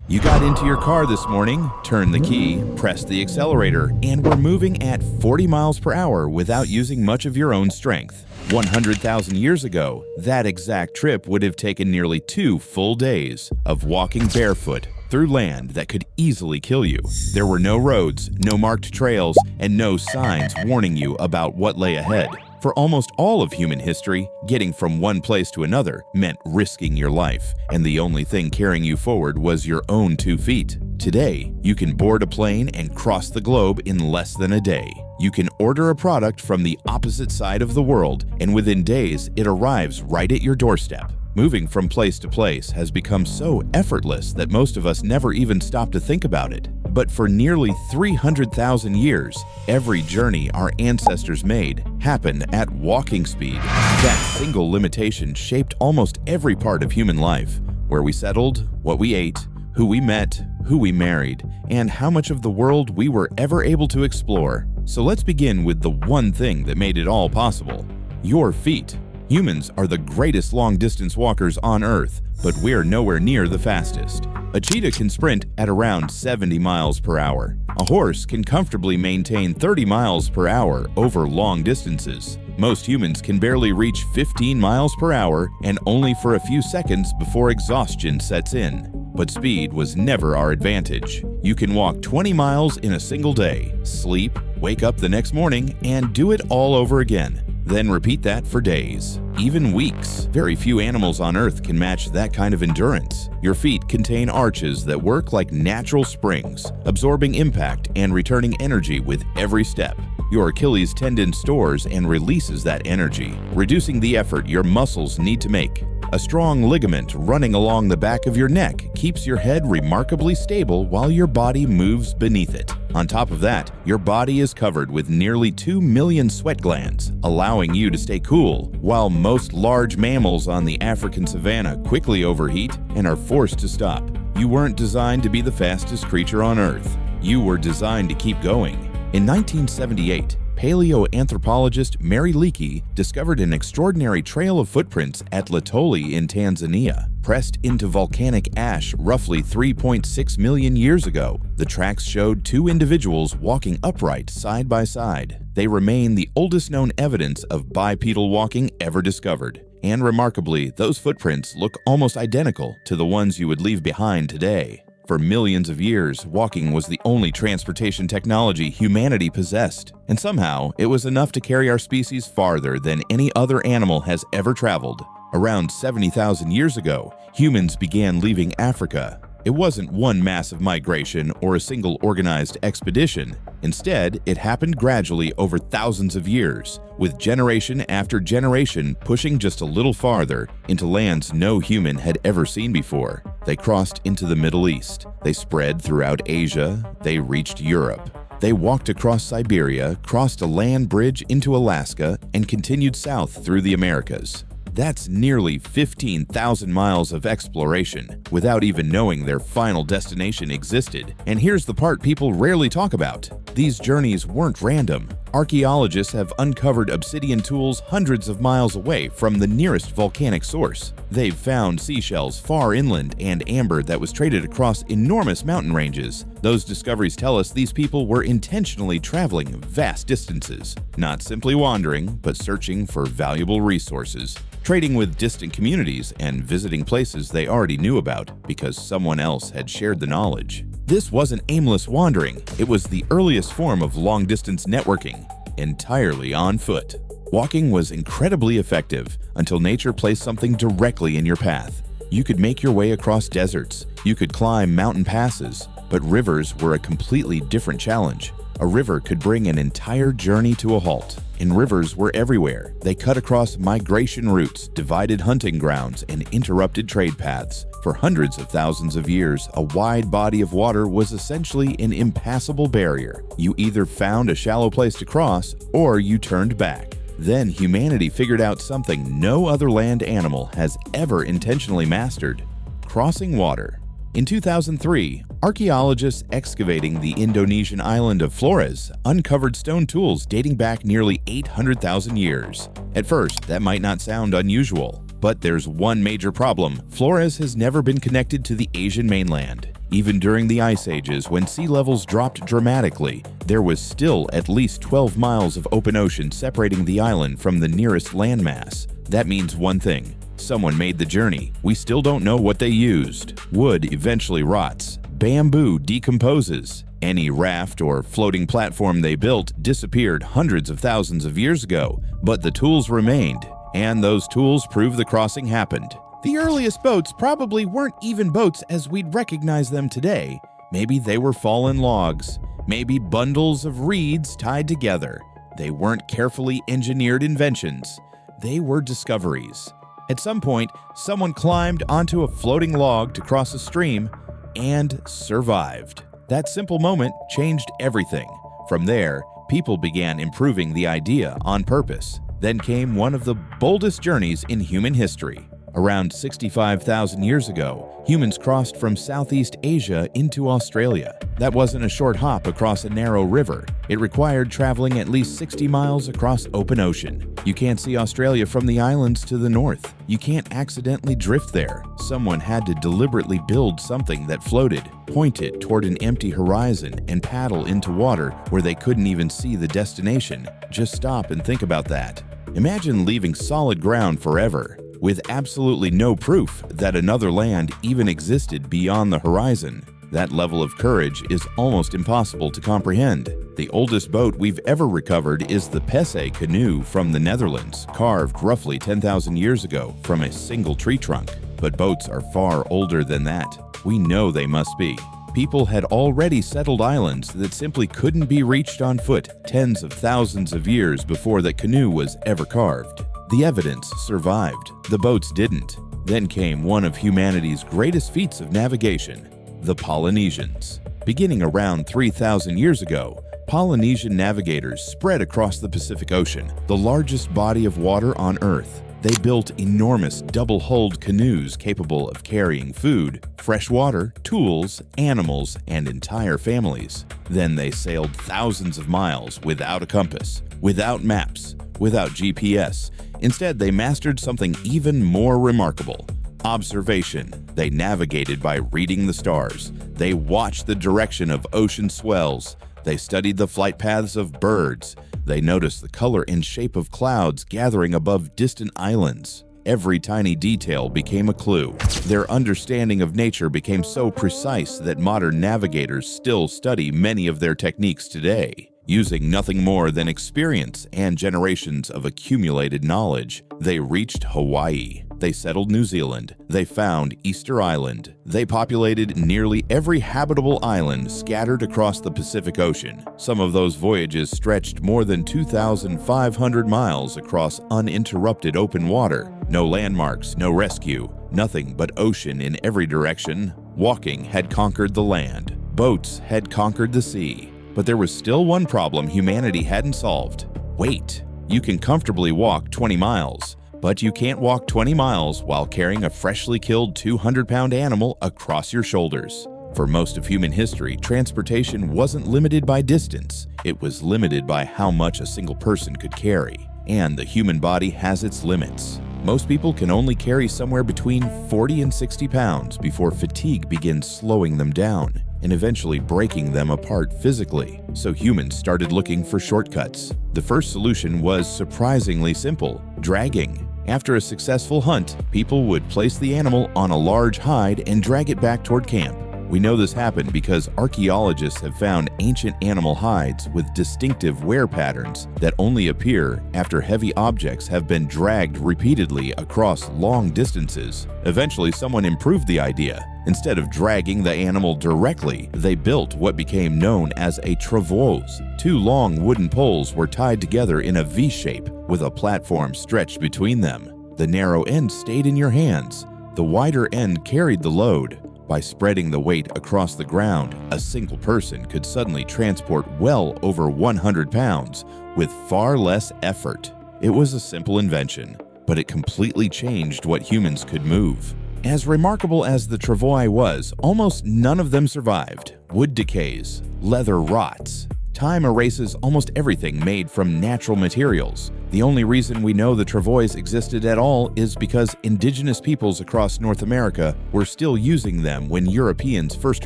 You got into your car this morning, turned the key, pressed the accelerator, and were moving at 40 miles per hour without using much of your own strength. 100,000 years ago, that exact trip would have taken nearly 2 full days of walking barefoot through land that could easily kill you. There were no roads, no marked trails, and no signs warning you about what lay ahead. For almost all of human history, getting from one place to another meant risking your life, and the only thing carrying you forward was your own 2 feet. Today, you can board a plane and cross the globe in less than a day. You can order a product from the opposite side of the world, and within days, it arrives right at your doorstep. Moving from place to place has become so effortless that most of us never even stop to think about it. But for nearly 300,000 years, every journey our ancestors made happened at walking speed. That single limitation shaped almost every part of human life: where we settled, what we ate, who we met, who we married, and how much of the world we were ever able to explore. So let's begin with the one thing that made it all possible: your feet. Humans are the greatest long-distance walkers on Earth, but we're nowhere near the fastest. A cheetah can sprint at around 70 miles per hour. A horse can comfortably maintain 30 miles per hour over long distances. Most humans can barely reach 15 miles per hour, and only for a few seconds before exhaustion sets in. But speed was never our advantage. You can walk 20 miles in a single day, sleep, wake up the next morning, and do it all over again. Then repeat that for days, even weeks. Very few animals on Earth can match that kind of endurance. Your feet contain arches that work like natural springs, absorbing impact and returning energy with every step. Your Achilles tendon stores and releases that energy, reducing the effort your muscles need to make. A strong ligament running along the back of your neck keeps your head remarkably stable while your body moves beneath it. On top of that, your body is covered with nearly 2 million sweat glands, allowing you to stay cool, while most large mammals on the African savanna quickly overheat and are forced to stop. You weren't designed to be the fastest creature on Earth. You were designed to keep going. In 1978, paleoanthropologist Mary Leakey discovered an extraordinary trail of footprints at Lutoli in Tanzania. Pressed into volcanic ash roughly 3.6 million years ago, the tracks showed 2 individuals walking upright side by side. They remain the oldest known evidence of bipedal walking ever discovered. And remarkably, those footprints look almost identical to the ones you would leave behind today. For millions of years, walking was the only transportation technology humanity possessed, and somehow it was enough to carry our species farther than any other animal has ever traveled. Around 70,000 years ago, humans began leaving Africa. It wasn't one massive migration or a single organized expedition. Instead, it happened gradually over thousands of years, with generation after generation pushing just a little farther into lands no human had ever seen before. They crossed into the Middle East. They spread throughout Asia. They reached Europe. They walked across Siberia, crossed a land bridge into Alaska, and continued south through the Americas. That's nearly 15,000 miles of exploration without even knowing their final destination existed. And here's the part people rarely talk about: these journeys weren't random. Archaeologists have uncovered obsidian tools hundreds of miles away from the nearest volcanic source. They've found seashells far inland and amber that was traded across enormous mountain ranges. Those discoveries tell us these people were intentionally traveling vast distances, not simply wandering, but searching for valuable resources, trading with distant communities and visiting places they already knew about because someone else had shared the knowledge. This wasn't aimless wandering. It was the earliest form of long-distance networking, entirely on foot. Walking was incredibly effective until nature placed something directly in your path. You could make your way across deserts. You could climb mountain passes, but rivers were a completely different challenge. A river could bring an entire journey to a halt, and rivers were everywhere. They cut across migration routes, divided hunting grounds, and interrupted trade paths. For hundreds of thousands of years, a wide body of water was essentially an impassable barrier. You either found a shallow place to cross, or you turned back. Then humanity figured out something no other land animal has ever intentionally mastered: crossing water. In 2003, archaeologists excavating the Indonesian island of Flores uncovered stone tools dating back nearly 800,000 years. At first, that might not sound unusual, but there's one major problem: Flores has never been connected to the Asian mainland. Even during the ice ages, when sea levels dropped dramatically, there was still at least 12 miles of open ocean separating the island from the nearest landmass. That means one thing: someone made the journey. We still don't know what they used. Wood eventually rots. Bamboo decomposes. Any raft or floating platform they built disappeared hundreds of thousands of years ago, but the tools remained, and those tools prove the crossing happened. The earliest boats probably weren't even boats as we'd recognize them today. Maybe they were fallen logs, maybe bundles of reeds tied together. They weren't carefully engineered inventions. They were discoveries. At some point, someone climbed onto a floating log to cross a stream and survived. That simple moment changed everything. From there, people began improving the idea on purpose. Then came one of the boldest journeys in human history. Around 65,000 years ago, humans crossed from Southeast Asia into Australia. That wasn't a short hop across a narrow river. It required traveling at least 60 miles across open ocean. You can't see Australia from the islands to the north. You can't accidentally drift there. Someone had to deliberately build something that floated, point it toward an empty horizon, and paddle into water where they couldn't even see the destination. Just stop and think about that. Imagine leaving solid ground forever, with absolutely no proof that another land even existed beyond the horizon. That level of courage is almost impossible to comprehend. The oldest boat we've ever recovered is the Pesse canoe from the Netherlands, carved roughly 10,000 years ago from a single tree trunk. But boats are far older than that. We know they must be. People had already settled islands that simply couldn't be reached on foot tens of thousands of years before that canoe was ever carved. The evidence survived. The boats didn't. Then came one of humanity's greatest feats of navigation, the Polynesians. Beginning around 3,000 years ago, Polynesian navigators spread across the Pacific Ocean, the largest body of water on Earth. They built enormous double-hulled canoes capable of carrying food, fresh water, tools, animals, and entire families. Then they sailed thousands of miles without a compass, without maps, without GPS. Instead, they mastered something even more remarkable: observation. They navigated by reading the stars. They watched the direction of ocean swells. They studied the flight paths of birds. They noticed the color and shape of clouds gathering above distant islands. Every tiny detail became a clue. Their understanding of nature became so precise that modern navigators still study many of their techniques today. Using nothing more than experience and generations of accumulated knowledge, they reached Hawaii. They settled New Zealand. They found Easter Island. They populated nearly every habitable island scattered across the Pacific Ocean. Some of those voyages stretched more than 2,500 miles across uninterrupted open water. No landmarks, no rescue, nothing but ocean in every direction. Walking had conquered the land. Boats had conquered the sea. But there was still one problem humanity hadn't solved: weight. You can comfortably walk 20 miles, but you can't walk 20 miles while carrying a freshly killed 200-pound animal across your shoulders. For most of human history, transportation wasn't limited by distance. It was limited by how much a single person could carry. And the human body has its limits. Most people can only carry somewhere between 40 and 60 pounds before fatigue begins slowing them down and eventually breaking them apart physically. So humans started looking for shortcuts. The first solution was surprisingly simple: dragging. After a successful hunt, people would place the animal on a large hide and drag it back toward camp. We know this happened because archaeologists have found ancient animal hides with distinctive wear patterns that only appear after heavy objects have been dragged repeatedly across long distances. Eventually, someone improved the idea. Instead of dragging the animal directly, they built what became known as a travois. Two long wooden poles were tied together in a V shape with a platform stretched between them. The narrow end stayed in your hands. The wider end carried the load. By spreading the weight across the ground, a single person could suddenly transport well over 100 pounds with far less effort. It was a simple invention, but it completely changed what humans could move. As remarkable as the travois was, almost none of them survived. Wood decays, leather rots, Time erases almost everything made from natural materials. The only reason we know the travois existed at all is because indigenous peoples across North America were still using them when Europeans first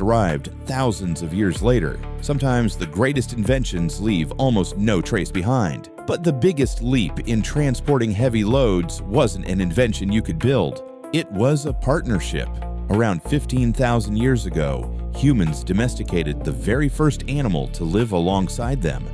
arrived thousands of years later. Sometimes the greatest inventions leave almost no trace behind. But the biggest leap in transporting heavy loads wasn't an invention you could build. It was a partnership. Around 15,000 years ago, humans domesticated the very first animal to live alongside them,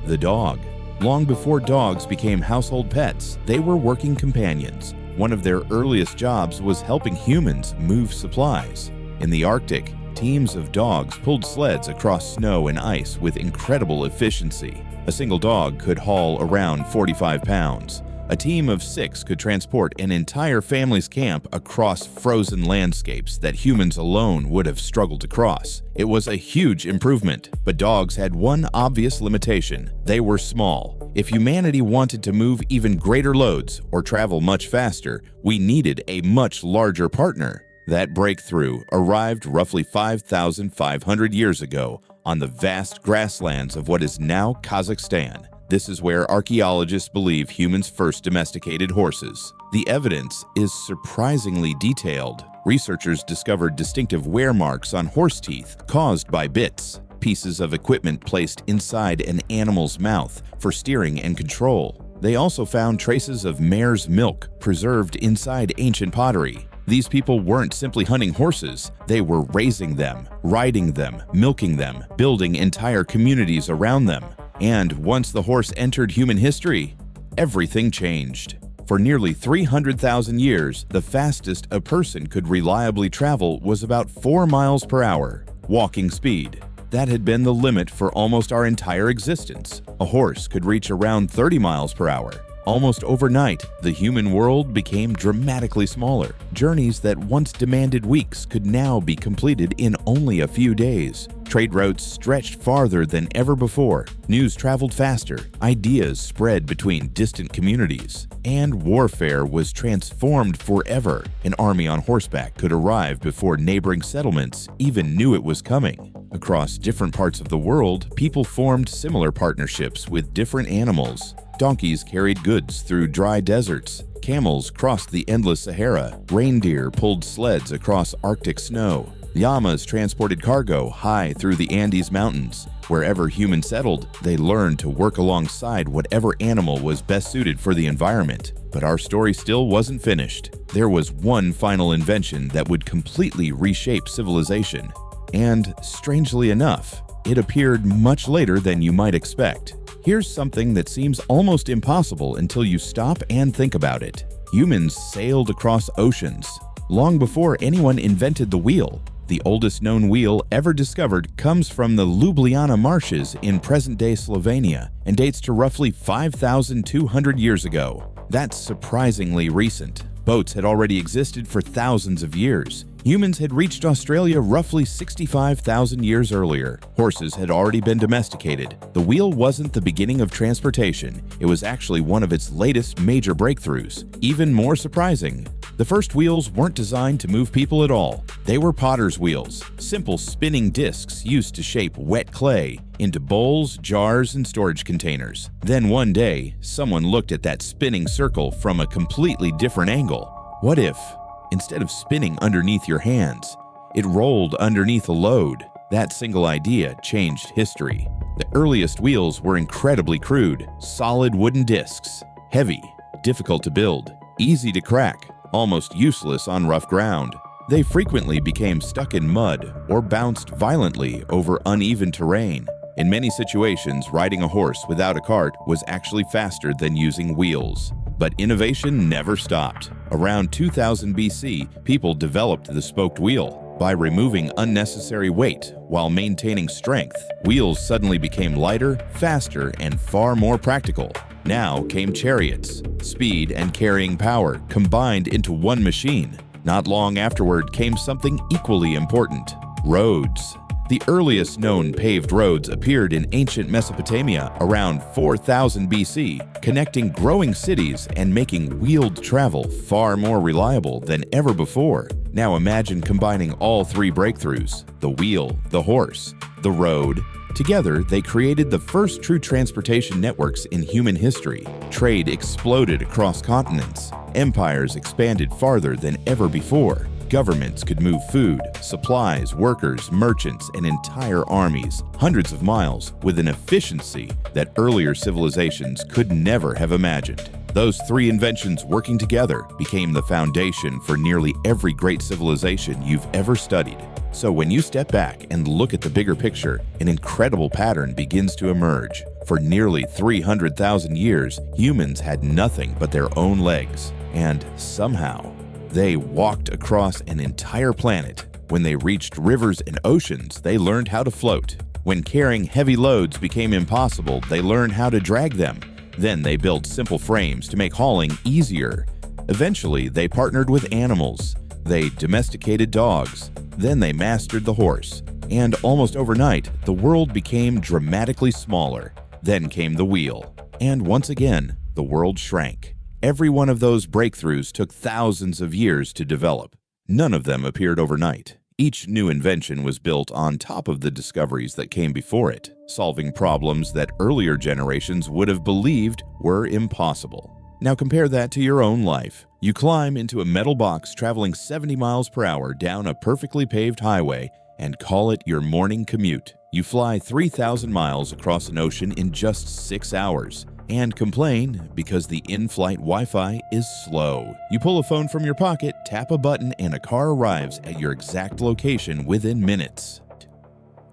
the dog. Long before dogs became household pets, they were working companions. One of their earliest jobs was helping humans move supplies. In the Arctic, teams of dogs pulled sleds across snow and ice with incredible efficiency. A single dog could haul around 45 pounds. A team of 6 could transport an entire family's camp across frozen landscapes that humans alone would have struggled to cross. It was a huge improvement, but dogs had one obvious limitation: they were small. If humanity wanted to move even greater loads or travel much faster, we needed a much larger partner. That breakthrough arrived roughly 5,500 years ago on the vast grasslands of what is now Kazakhstan. This is where archaeologists believe humans first domesticated horses. The evidence is surprisingly detailed. Researchers discovered distinctive wear marks on horse teeth caused by bits, pieces of equipment placed inside an animal's mouth for steering and control. They also found traces of mare's milk preserved inside ancient pottery. These people weren't simply hunting horses, they were raising them, riding them, milking them, building entire communities around them. And once the horse entered human history, everything changed. For nearly 300,000 years, the fastest a person could reliably travel was about 4 miles per hour, walking speed. That had been the limit for almost our entire existence. A horse could reach around 30 miles per hour. Almost overnight, the human world became dramatically smaller. Journeys that once demanded weeks could now be completed in only a few days. Trade routes stretched farther than ever before. News traveled faster. Ideas spread between distant communities. And warfare was transformed forever. An army on horseback could arrive before neighboring settlements even knew it was coming. Across different parts of the world, people formed similar partnerships with different animals. Donkeys carried goods through dry deserts. Camels crossed the endless Sahara. Reindeer pulled sleds across Arctic snow. Llamas transported cargo high through the Andes Mountains. Wherever humans settled, they learned to work alongside whatever animal was best suited for the environment. But our story still wasn't finished. There was one final invention that would completely reshape civilization. And strangely enough, it appeared much later than you might expect. Here's something that seems almost impossible until you stop and think about it. Humans sailed across oceans long before anyone invented the wheel. The oldest known wheel ever discovered comes from the Ljubljana marshes in present-day Slovenia and dates to roughly 5,200 years ago. That's surprisingly recent. Boats had already existed for thousands of years. Humans had reached Australia roughly 65,000 years earlier. Horses had already been domesticated. The wheel wasn't the beginning of transportation. It was actually one of its latest major breakthroughs. Even more surprising, the first wheels weren't designed to move people at all. They were potter's wheels, simple spinning discs used to shape wet clay into bowls, jars, and storage containers. Then one day, someone looked at that spinning circle from a completely different angle. What if, instead of spinning underneath your hands, it rolled underneath a load? That single idea changed history. The earliest wheels were incredibly crude, solid wooden discs, heavy, difficult to build, easy to crack, almost useless on rough ground. They frequently became stuck in mud or bounced violently over uneven terrain. In many situations, riding a horse without a cart was actually faster than using wheels. But innovation never stopped. Around 2000 BC, people developed the spoked wheel. By removing unnecessary weight while maintaining strength, wheels suddenly became lighter, faster, and far more practical. Now came chariots. Speed and carrying power combined into one machine. Not long afterward came something equally important: roads. The earliest known paved roads appeared in ancient Mesopotamia around 4000 BC, connecting growing cities and making wheeled travel far more reliable than ever before. Now imagine combining all three breakthroughs: the wheel, the horse, the road, Together, they created the first true transportation networks in human history. Trade exploded across continents. Empires expanded farther than ever before. Governments could move food, supplies, workers, merchants, and entire armies hundreds of miles with an efficiency that earlier civilizations could never have imagined. Those three inventions working together became the foundation for nearly every great civilization you've ever studied. So when you step back and look at the bigger picture, an incredible pattern begins to emerge. For nearly 300,000 years, humans had nothing but their own legs. And somehow, they walked across an entire planet. When they reached rivers and oceans, they learned how to float. When carrying heavy loads became impossible, they learned how to drag them. Then they built simple frames to make hauling easier. Eventually, they partnered with animals. They domesticated dogs. Then they mastered the horse. And almost overnight, the world became dramatically smaller. Then came the wheel. And once again, the world shrank. Every one of those breakthroughs took thousands of years to develop. None of them appeared overnight. Each new invention was built on top of the discoveries that came before it, solving problems that earlier generations would have believed were impossible. Now compare that to your own life. You climb into a metal box traveling 70 miles per hour down a perfectly paved highway and call it your morning commute. You fly 3,000 miles across an ocean in just 6 hours. And complain because the in-flight Wi-Fi is slow. You pull a phone from your pocket, tap a button, and a car arrives at your exact location within minutes.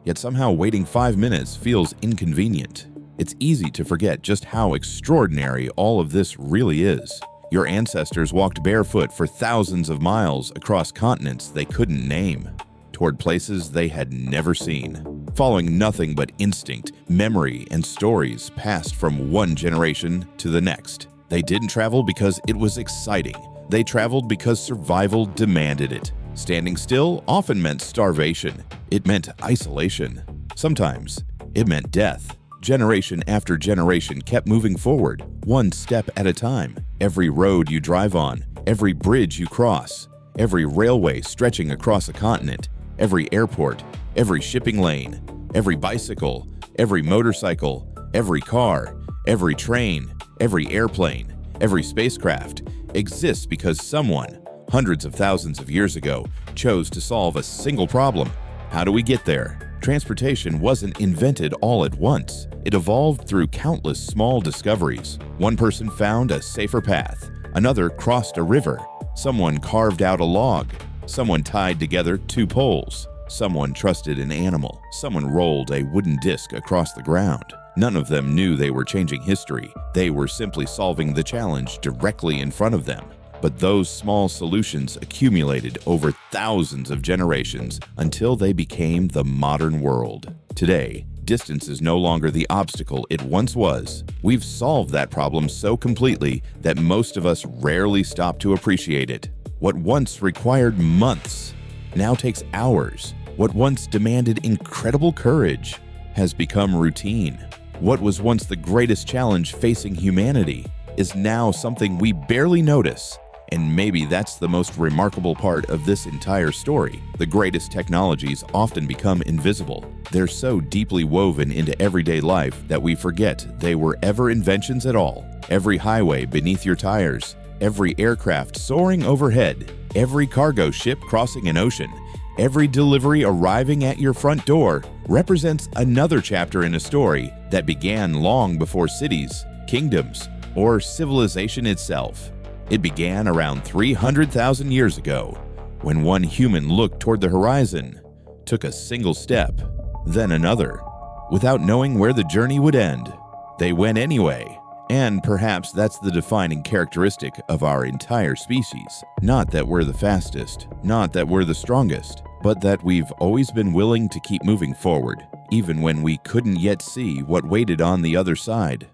Yet somehow waiting 5 minutes feels inconvenient. It's easy to forget just how extraordinary all of this really is. Your ancestors walked barefoot for thousands of miles across continents they couldn't name, toward places they had never seen, following nothing but instinct, memory, and stories passed from one generation to the next. They didn't travel because it was exciting. They traveled because survival demanded it. Standing still often meant starvation. It meant isolation. Sometimes it meant death. Generation after generation kept moving forward, one step at a time. Every road you drive on, every bridge you cross, every railway stretching across a continent, every airport, every shipping lane, every bicycle, every motorcycle, every car, every train, every airplane, every spacecraft exists because someone, hundreds of thousands of years ago, chose to solve a single problem. How do we get there? Transportation wasn't invented all at once. It evolved through countless small discoveries. One person found a safer path. Another crossed a river. Someone carved out a log. Someone tied together two poles. Someone trusted an animal. Someone rolled a wooden disc across the ground. None of them knew they were changing history. They were simply solving the challenge directly in front of them. But those small solutions accumulated over thousands of generations until they became the modern world. Today, distance is no longer the obstacle it once was. We've solved that problem so completely that most of us rarely stop to appreciate it. What once required months now takes hours. What once demanded incredible courage has become routine. What was once the greatest challenge facing humanity is now something we barely notice. And maybe that's the most remarkable part of this entire story. The greatest technologies often become invisible. They're so deeply woven into everyday life that we forget they were ever inventions at all. Every highway beneath your tires, every aircraft soaring overhead, every cargo ship crossing an ocean, every delivery arriving at your front door represents another chapter in a story that began long before cities, kingdoms, or civilization itself. It began around 300,000 years ago, when one human looked toward the horizon, took a single step, then another. Without knowing where the journey would end, they went anyway. And perhaps that's the defining characteristic of our entire species. Not that we're the fastest, not that we're the strongest, but that we've always been willing to keep moving forward, even when we couldn't yet see what waited on the other side.